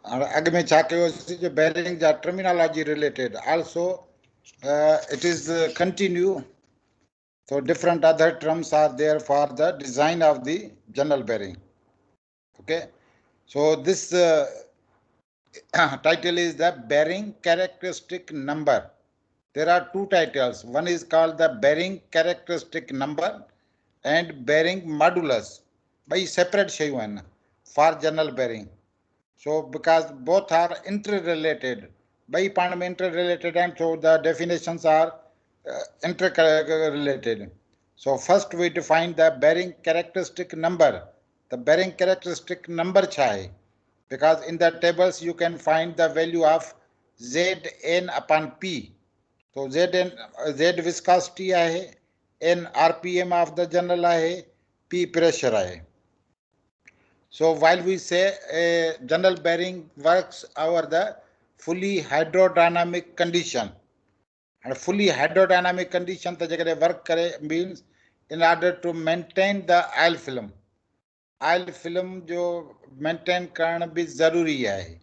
अॻ में छा कयोसीं जो bearing जा terminology related also it is continue. So different other terms are there for the design of the general bearing. Okay, so this title is the bearing characteristic number. There are two titles. One is called the bearing characteristic number and bearing modulus. By separate shayuan for general bearing. So because both are interrelated. By panam interrelated, and so the definitions are interrelated. So first we define the bearing characteristic number. The bearing characteristic number chai, because in the tables you can find the value of Zn upon P. So Z viscosity आहे, N RPM of the general आहे, P pressure आहे. So while we say a general bearing works over the fully hydrodynamic condition, and fully hydrodynamic condition त जेकॾहिं work करे means in order to maintain the oil film. Oil film जो maintain करण भी ज़रूरी आहे.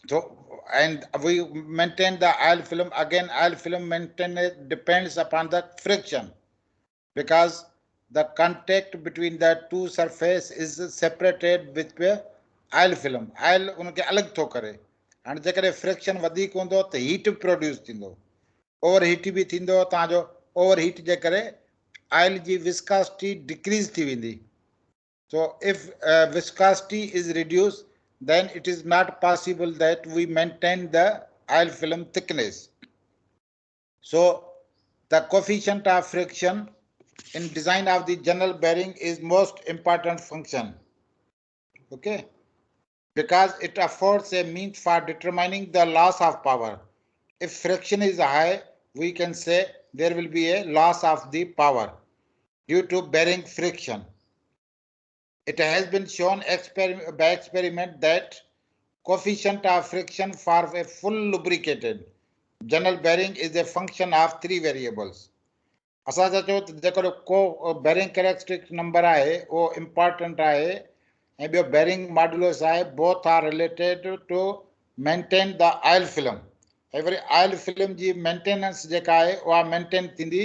So, and we maintain the oil film. Again, oil film maintenance depends upon the friction, because the contact between the two surface is separated with the oil film. Oil उनके अलग थो करे. And जेकॾहिं friction वधीक हूंदो त heat produce थींदो. Overheat भी थींदो तव्हांजो. Overheat जे करे oil जी viscosity decrease थी वेंदी. So if viscosity is reduced, then it is not possible that we maintain the oil film thickness. So the coefficient of friction in design of the general bearing is most important function. Okay, because it affords a means for determining the loss of power. If friction is high, we can say there will be a loss of the power due to bearing friction. It has been shown by experiment that coefficient of friction for a full lubricated general bearing is a function of three variables. असां चयो त जेकॾहिं को bearing characteristic number आहे उहो important आहे ऐं ॿियो bearing modulus आहे. Both are related to maintain the oil film. Every oil film ji maintenance जेका आहे उहा maintain थींदी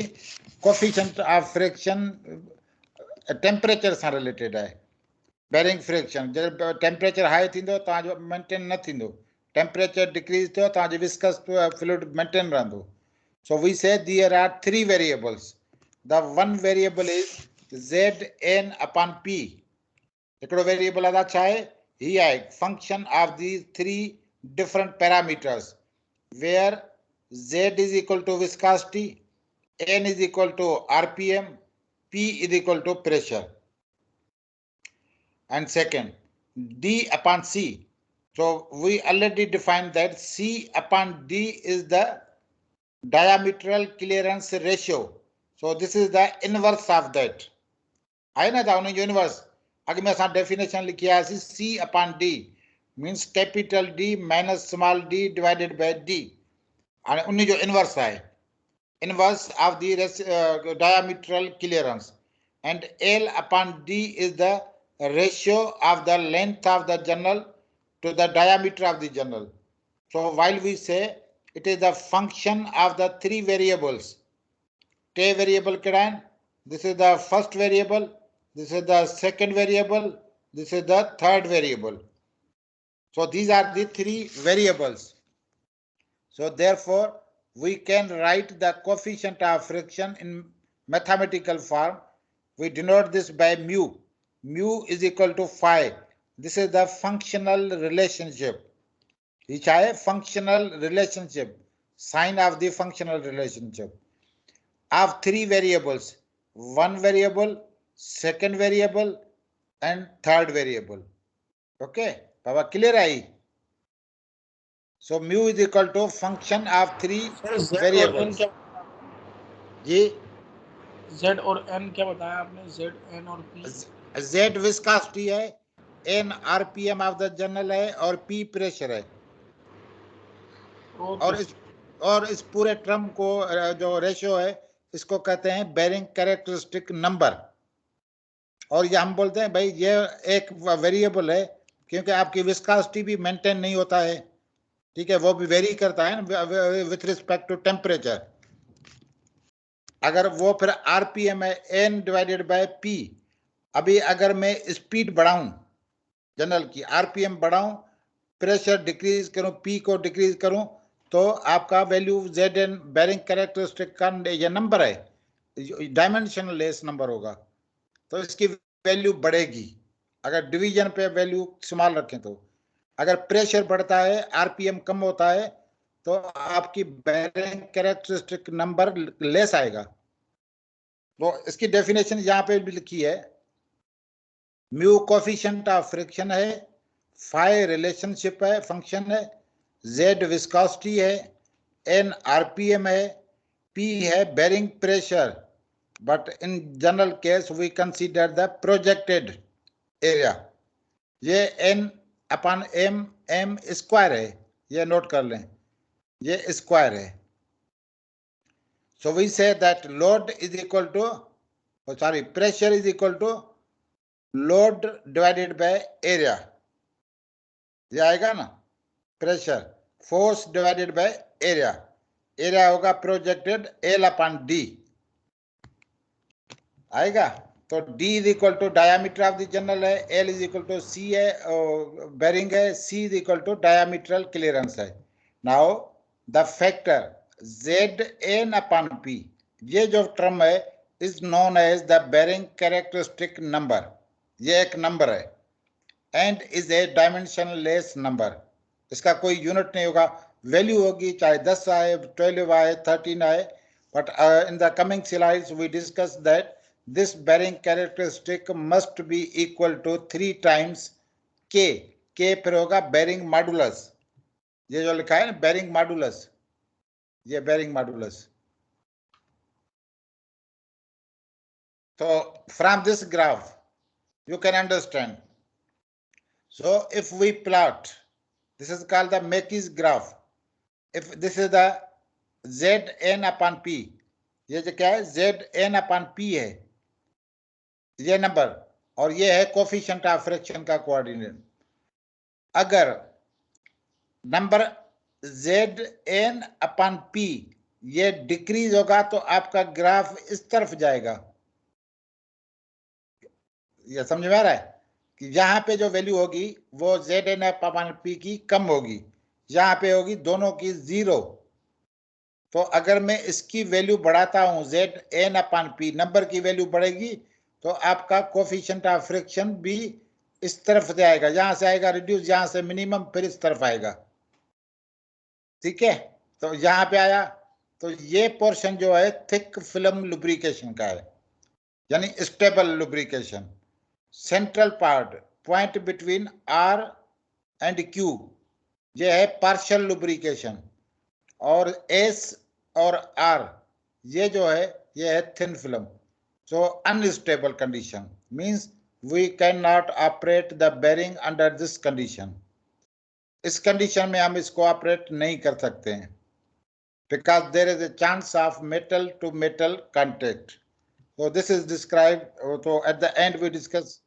coefficient of friction temperature सां related आहे. Bearing friction, temperature high थींदो तव्हांजो maintain न थींदो. Temperature decrease थियो तव्हांजो viscous fluid maintain रहंदो. So we say there are three variables. The one variable is Zn upon P. हिकिड़ो variable अदा छा आहे? ही आहे function of these three different parameters, where Z is equal to viscosity, N is equal to RPM, P is equal to pressure. And second, D upon C. So we already defined that C upon D is the diametral clearance ratio. So this is the inverse of that. I know the inverse. Again, some definition likhiya is C upon D means capital D minus small d divided by D. And unni jo inverse hai. Inverse of the diametral clearance. And L upon D is the ratio of the length of the journal to the diameter of the journal. So while we say it is the function of the three variables, T variable kedan, this is the first variable, this is the second variable, this is the third variable. So these are the three variables. So therefore we can write the coefficient of friction in mathematical form. We denote this by mu. Mu is equal to phi. This is the functional relationship. Which is functional relationship, sign of the functional relationship of three variables. One variable, second variable, and third variable. Okay, Baba, clear hai? So mu is equal to function of three variables. Ji Z और N क्या बताया आपने? Z, N और P. Z viscosity है, N RPM of the journal है और P pressure है. और इस पूरे टर्म को जो रेशियो है इसको कहते हैं बेरिंग कैरेक्टरिस्टिक नंबर. और ये हम बोलते हैं भाई ये एक वेरिएबल है क्योंकि आपकी विस्कोसिटी भी मेंटेन नहीं होता है, ठीक है, वो भी वेरी करता है विथ रिस्पेक्ट टू टेम्परेचर। अगर वो फिर आरपीएम है एन डिवाइडेड बाय पी। अभी अगर मैं स्पीड बढ़ाऊं जनरल की, आरपीएम बढ़ाऊं, प्रेशर डिक्रीज करूं, पी को डिक्रीज करूं, तो आपका value Z N bearing characteristic का ये नंबर है, डायमेंशनल लेस नंबर होगा, तो इसकी वैल्यू बढ़ेगी अगर डिवीजन पे वैल्यू स्मॉल रखें तो। अगर प्रेशर बढ़ता है, आरपीएम कम होता है, तो आपकी बेरिंग कैरेक्टरिस्टिक नंबर लेस आएगा। तो इसकी डेफिनेशन यहाँ पे भी लिखी है, म्यू कोफिशिएंट ऑफ फ्रिक्शन है, फाई रिलेशनशिप है, फंक्शन है, जेड विस्कोसिटी है, एन आरपीएम है, पी है bearing pressure, but in general case we consider the projected area. ये N upon M, M square है, ये नोट कर लें, ये स्क्वायर है। So we say that load is equal to, sorry, pressure is equal to load divided by area, ये आएगा ना, pressure force divided by area, area होगा प्रोजेक्टेड एल अपॉन डी आएगा। तो D is equal to diameter of the journal है, L is equal to C है bearing है, C is equal to diametral clearance है। Now the factor Zn upon P, ये जो term है is known as the bearing characteristic number, ये एक number है and is a dimensionless number, इसका कोई यूनिट नहीं होगा, वैल्यू होगी चाहे 10 आए, 12 आए, 13 आए, but in the coming slides we discuss that this bearing characteristic must be equal to 3 times K, K फिर होगा bearing modulus, ये जो लिखा है ना bearing modulus, ये bearing modulus। So from this graph you can understand, so if we plot, this is called the Mackey's graph, if this is the Zn upon P, ये जो क्या है Zn upon P है ये number, और ये है कोफिशिएंट ऑफ फ्रिक्शन का कोऑर्डिनेट। अगर नंबर Zn अपॉन P ये डिक्रीज होगा तो आपका ग्राफ इस तरफ जाएगा, ये समझ में आ रहा है कि यहाँ पे जो वैल्यू होगी वो Zn अपॉन P की कम होगी, यहाँ पे होगी दोनों की 0। तो अगर मैं इसकी वैल्यू बढ़ाता हूं Zn अपॉन P, नंबर की वैल्यू बढ़ेगी तो आपका कोफिशिएंट ऑफ फ्रिक्शन भी इस तरफ से आएगा, यहां से आएगा रिड्यूस, यहां से मिनिमम, फिर इस तरफ आएगा, ठीक है। तो यहां पे आया, तो ये पोर्शन जो है थिक फिल्म लुब्रिकेशन का है, यानी stable lubrication. Central part point between R and Q, ये है पार्शियल लुब्रिकेशन, और S और R ये जो है ये है thin film. So unstable condition means we cannot operate the bearing under this condition. इस कंडीशन में हम इसको ऑपरेट नहीं कर सकते हैं, because there is a chance of metal to metal contact. So this is described, so at the end we discuss.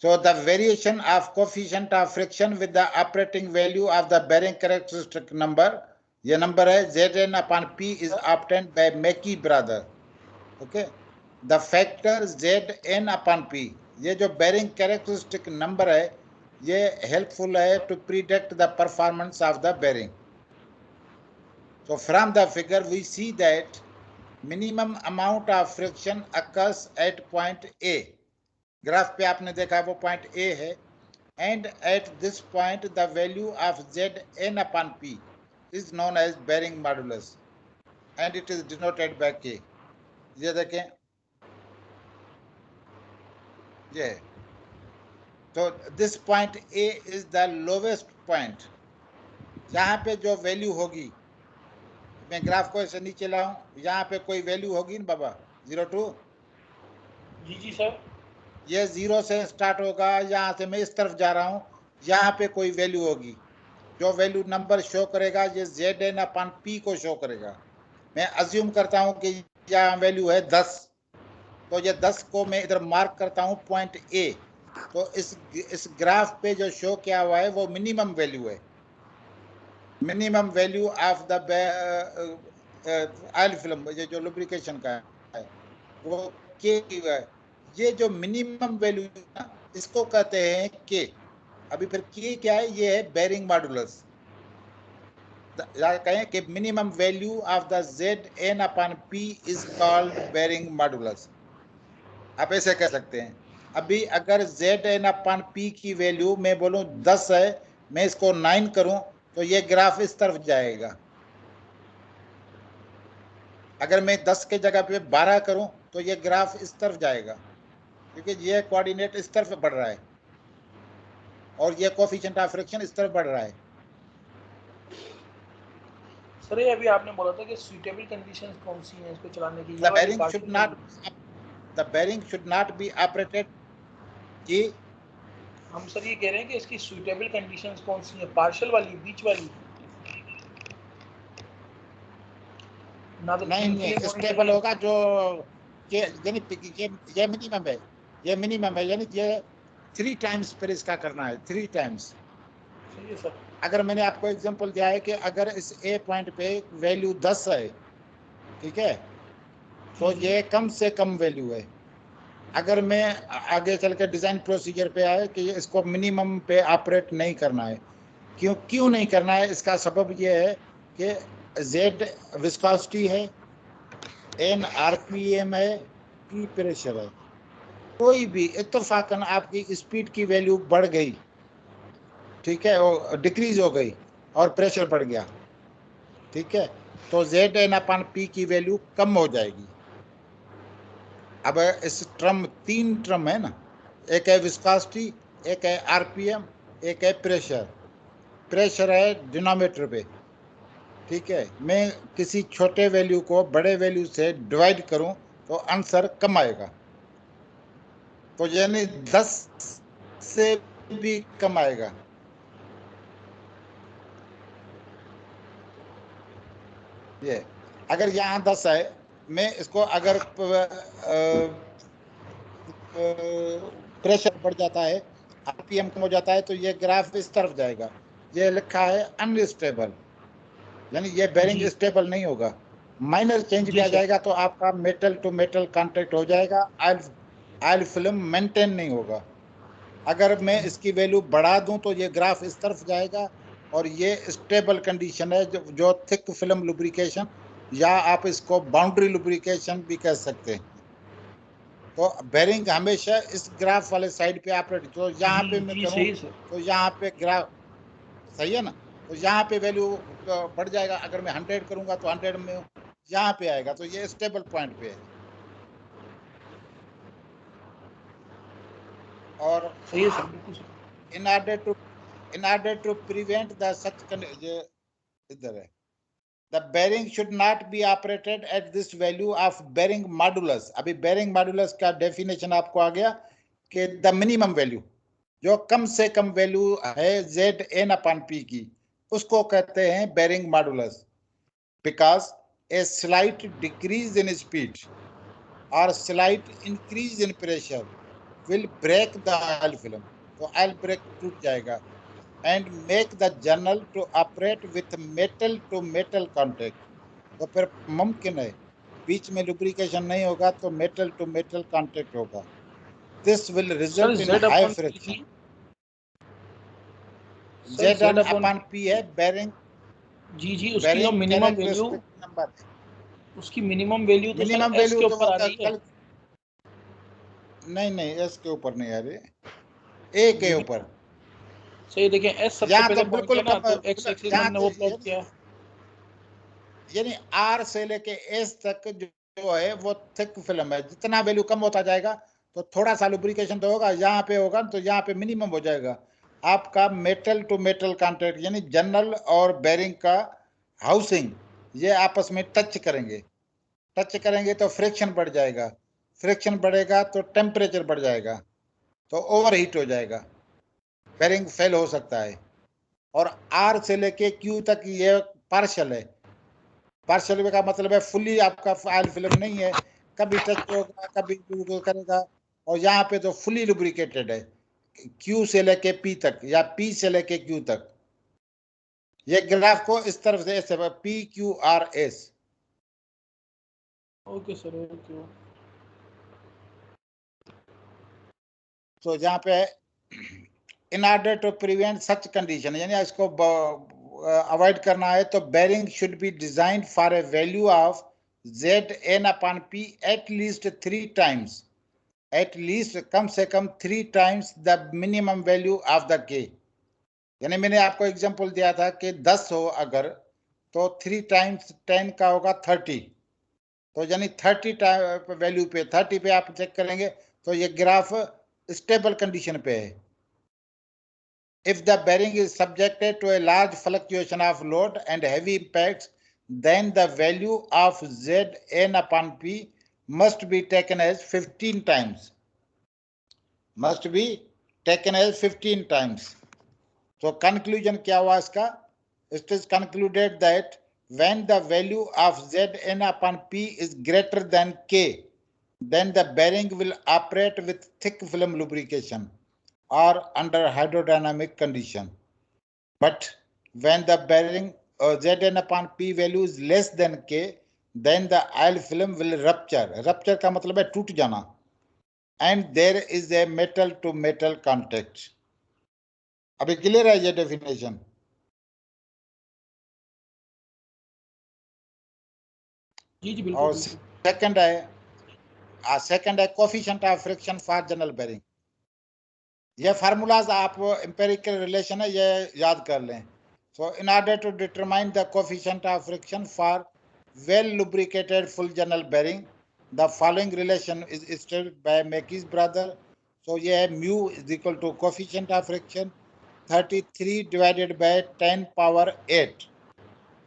So the variation of coefficient of friction with the operating value of the bearing characteristic number, ये number है Zn upon P is obtained by Mackey brother. Okay, the factor Zn upon P, ये जो bearing characteristic number है ये helpful है to predict the performance of the bearing. So from the figure we see that minimum amount of friction occurs at point A. Graph पे आपने देखा वो point A है, and at this point the value of Zn upon P is known as bearing modulus and it is denoted by K. ये देखें, ये तो this point A is the lowest point, जहाँ पे जो वैल्यू होगी, मैं ग्राफ को ऐसे नीचे लाऊं, यहाँ पे कोई वैल्यू होगी ना बाबा 02, जी सर, ये 0 से स्टार्ट होगा, यहाँ से मैं इस तरफ जा रहा हूँ, यहाँ पे कोई वैल्यू होगी, जो वैल्यू नंबर शो करेगा ये Zn अपॉन P को शो करेगा। मैं अज्यूम करता हूँ कि यहाँ वैल्यू है 10, तो ये 10 को मैं इधर मार्क करता हूँ पॉइंट ए। तो इस ग्राफ पे जो शो किया हुआ है वो मिनिमम वैल्यू है, minimum value of the oil film, ये जो लुब्रिकेशन का है वो के है। ये जो मिनिमम वैल्यू है ना, इसको कहते हैं के। अभी फिर के क्या है, ये है बेरिंग मॉडुलस। या कहें कि minimum value of the Z N upon P is called bearing modulus, आप ऐसे कह सकते हैं। अभी अगर जेड एन अपॉन पी की वैल्यू मैं बोलूं 10 है, मैं इसको 9 करूं तो ये ग्राफ इस तरफ जाएगा। अगर मैं 10 के जगह पे 12 करूं तो ये ग्राफ इस तरफ जाएगा, क्योंकि ये कोऑर्डिनेट इस तरफ बढ़ रहा है और ये कोएफिशिएंट ऑफ फ्रिक्शन इस तरफ बढ़ रहा है। सर ये अभी आपने बोला था कि सूटेबल कंडीशंस कौन सी हैं इसको चलाने की? The bearing should not be operated. जी हम सर ये कह रहे हैं कि इसकी सूटेबल कंडीशंस कौन सी है, पार्शियल वाली, बीच वाली? ना तो नहीं, स्टेबल होगा जो यानी ये मिनिमम है, ये मिनिमम है, यानी ये 3 टाइम्स फिर इसका करना है, 3 टाइम्स। सही है सर। अगर मैंने आपको एग्जांपल दिया है कि अगर इस ए पॉइंट पे वैल्यू 10 है, ठीक है, तो ये कम से कम वैल्यू है। अगर मैं आगे चल के डिजाइन प्रोसीजर पे आए कि इसको मिनिमम पे ऑपरेट नहीं करना है, क्यों नहीं करना है, इसका सबब ये है कि जेड विस्कोसिटी है, एन आरपीएम है, पी प्रेशर है। कोई भी इत्तेफाकन आपकी स्पीड की वैल्यू बढ़ गई, ठीक है, वो डिक्रीज हो गई और प्रेशर बढ़ गया, ठीक है, तो जेड एन अपॉन पी की वैल्यू कम हो जाएगी। अब इस ट्रम 3 ट्रम है ना, एक है विस्कोसिटी, एक है आरपीएम, एक है प्रेशर। प्रेशर है डिनोमिनेटर पे, ठीक है, मैं किसी छोटे वैल्यू को बड़े वैल्यू से डिवाइड करूं तो आंसर कम आएगा, तो यानी 10 से भी कम आएगा। ये अगर यहाँ 10 है, मैं इसको अगर प्रेशर बढ़ जाता है, आरपीएम कम हो जाता है, तो ये ग्राफ इस तरफ जाएगा। ये लिखा है अनस्टेबल, यानी ये बेरिंग स्टेबल नहीं होगा। माइनर चेंज भी आ जाएगा तो आपका मेटल टू मेटल कांटेक्ट हो जाएगा, ऑयल फिल्म मेंटेन नहीं होगा। अगर मैं इसकी वैल्यू बढ़ा दूं तो ये ग्राफ इस तरफ जाएगा, और ये स्टेबल कंडीशन है, जो थिक फिल्म लुब्रिकेशन, या आप इसको बाउंड्री लुब्रिकेशन भी कह सकते हैं। तो बेरिंग हमेशा इस ग्राफ वाले साइड पे ऑपरेट, तो यहाँ पे मैं करूँ तो यहाँ पे ग्राफ सही है ना, तो यहाँ पे वैल्यू बढ़ जाएगा। अगर मैं 100 करूंगा तो 100 में यहाँ पे आएगा, तो ये स्टेबल पॉइंट पे है। और सही है सर, बिल्कुल sir. in order to prevent the such ये इधर है, the bearing should not be operated at this value of bearing modulus। अभी bearing modulus का डेफिनेशन आपको आ गया कि the minimum value, जो कम से कम वैल्यू है जेड एन अपॉन पी की, उसको कहते हैं bearing modulus, because a slight decrease in speed or slight increase in pressure will break the oil film। तो oil ब्रेक टूट जाएगा, and make the journal to operate with metal to metal contact। तो फिर मुमकिन है बीच में lubrication नहीं होगा तो मेटल टू मेटल कांटेक्ट होगा। This will result in high friction. Z N upon P है बेरिंग, जी उसकी जो मिनिमम वैल्यू नंबर है, उसकी मिनिमम वैल्यू तो मिनिमम सर एस के ऊपर आ रही है। नहीं एस के ऊपर नहीं आ रही, ए के ऊपर। सही देखें, एस सबसे पहले तो बिल्कुल ना, तो एक्स एक्सिस हमने वो प्लॉट किया, यानी आर से लेके एस तक जो है वो थिक फिल्म है। जितना वैल्यू कम होता जाएगा तो थोड़ा सा लुब्रिकेशन तो होगा, यहाँ पे होगा तो यहाँ पे मिनिमम हो जाएगा। आपका मेटल टू मेटल कांटेक्ट, यानी जनरल और बेरिंग का हाउसिंग, ये आपस में टच करेंगे तो फ्रिक्शन बढ़ जाएगा, फ्रिक्शन बढ़ेगा तो टेम्परेचर बढ़ जाएगा, तो ओवरहीट हो जाएगा, बेरिंग फेल हो सकता है। और आर से लेके क्यू तक ये पार्शियल है। पार्शियल का मतलब है फुल्ली आपका ऑयल फिल्म नहीं है, कभी टच होगा, कभी गूगल करेगा, और यहाँ पे तो फुली लुब्रिकेटेड है, Q से लेके P तक या P से लेके Q तक। ये ग्राफ को इस तरफ से ऐसे PQRS। Okay sir, okay. तो जहाँ पे in order to prevent such condition, यानी इसको अवॉइड करना है, तो bearing should be designed for a value of Zn/P at least 3 times, at least कम से कम 3 times the minimum value of the K। यानी मैंने आपको एग्जांपल दिया था कि 10 हो अगर, तो 3 टाइम्स 10 का होगा 30, तो यानी 30 वैल्यू पे 30 पे आप चेक करेंगे तो ये ग्राफ स्टेबल कंडीशन पे है। If the bearing is subjected to a large fluctuation of load and heavy impacts, then the value of Zn/P must be taken as 15 times. Must be taken as 15 times. So conclusion क्या हुआ इसका? It is concluded that when the value of Zn/P is greater than K, then the bearing will operate with thick film lubrication or under hydrodynamic condition. But when the bearing Zn/P value is less than K, then the oil film will rupture. Rupture का मतलब है टूट जाना. And there is a metal to metal contact. अभी clear है ये definition? जी जी बिल्कुल। और सेकंड है coefficient of friction for journal bearing. ये फार्मूलाज आप एम्पिरिकल रिलेशन है, ये याद कर लें। So in order to determine the coefficient of friction for well lubricated full general bearing, the following relation is stated by Mackey's brother. So ये है mu is equal to coefficient of friction 33 divided by 10 power 8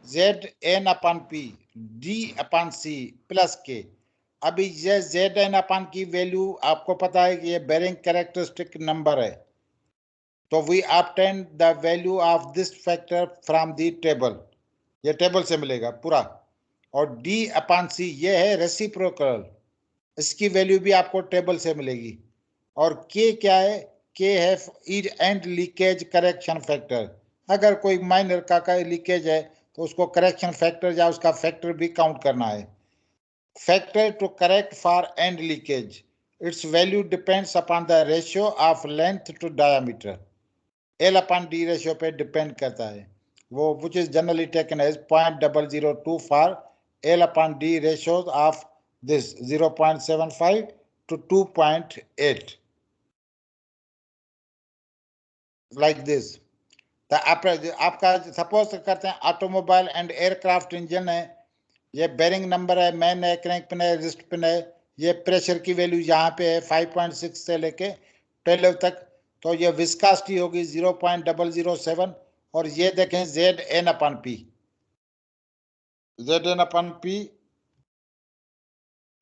Zn/P D/C plus K। अभी ये Zn/P की value आपको पता है कि ये बेरिंग कैरेक्टरिस्टिक नंबर है, तो we obtain the value of this factor from the table, ये टेबल से मिलेगा पूरा। और D/C ये है रेसिप्रोकल, इसकी वैल्यू भी आपको टेबल से मिलेगी। और K क्या है? K है एंड लीकेज करेक्शन फैक्टर। अगर कोई माइनर का लीकेज है तो उसको करेक्शन फैक्टर या उसका फैक्टर भी काउंट करना है। Factor to correct for and leakage, it's value depends upon the ratio of length to diameter. L/D ratio पे डिपेंड करता है वो, which is generally taken as 0.002 for L/D ratios of this 0.75 to 2.8 like this। तो आपका suppose करते हैं automobile and aircraft engine है, ये बेरिंग नंबर है, मैन है, क्रैंक पिन है, रिस्ट पिन है, ये प्रेशर की वैल्यू यहाँ पे है 5.6 से लेके 12 तक, तो ये विस्कासिटी होगी 0.007। और ये देखें Zn/P, Zn/P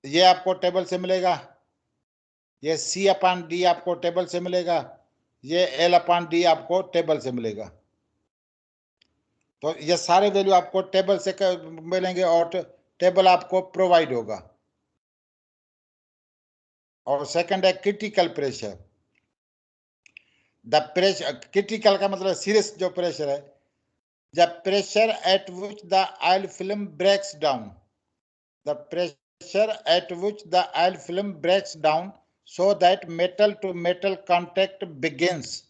ये आपको टेबल से मिलेगा, ये C/D आपको टेबल से मिलेगा, ये L/D आपको टेबल से मिलेगा। तो ये सारे वैल्यू आपको टेबल से मिलेंगे और टेबल आपको प्रोवाइड होगा। और सेकंड है critical pressure. The pressure critical का मतलब सीरियस जो प्रेशर है, the pressure at which the oil film breaks down, the pressure at which the oil film breaks down so that metal to metal contact begins,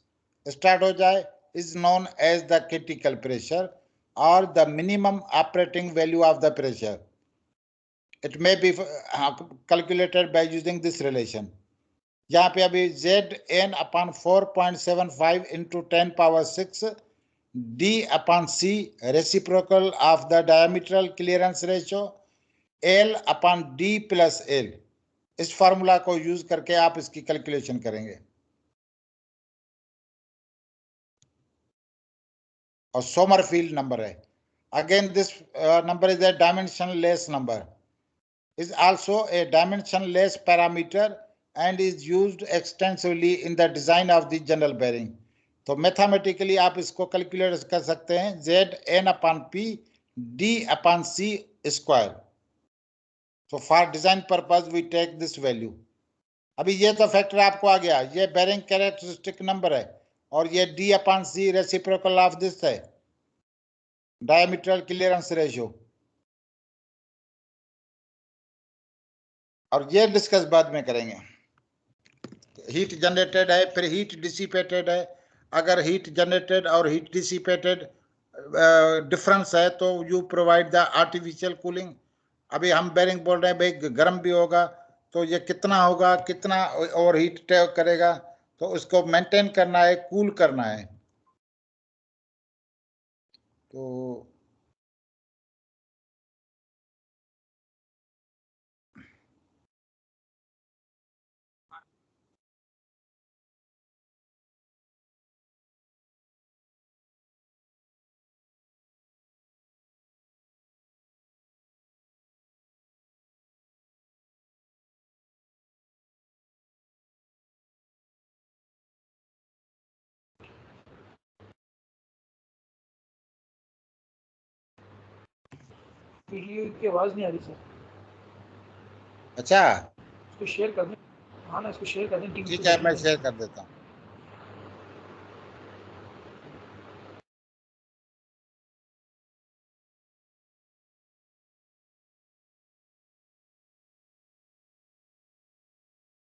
start हो जाए, is known as the critical pressure और the minimum operating value of the pressure. It may be calculated by using this relation. यहाँ पे अभी Zn/4.75 into 10 power 6 D/C reciprocal of the diametral clearance ratio L/D plus L, इस formula को use करके आप इसकी calculation करेंगे। और सोमरफील्ड नंबर है, again this number is a dimensionless number, is also a dimensionless parameter and is used extensively in the design of the general bearing। तो mathematically आप इसको कैलकुलेट कर सकते हैं Zn/P D/C square. So for design purpose we take this value. अभी ये तो factor आपको आ गया, ये बेरिंग कैरेक्टरिस्टिक नंबर है और ये D/C रेसिप्रोकल ऑफ दिस है, डायमीट्रल क्लियरेंस रेशियो, और ये डिस्कस बाद में करेंगे। हीट जनरेटेड है, फिर हीट डिसिपेटेड है। अगर हीट जनरेटेड और हीट डिसिपेटेड डिफरेंस है तो you provide the artificial cooling. अभी हम बेरिंग बोल रहे हैं भाई गर्म भी होगा, तो ये कितना होगा, कितना ओवर हीट करेगा, तो उसको मेंटेन करना है, कूल करना है। तो वीडियो की आवाज़ नहीं आ रही सर। अच्छा, इसको शेयर कर दें। हाँ ना, इसको शेयर कर दें। ठीक है, मैं शेयर कर देता हूँ।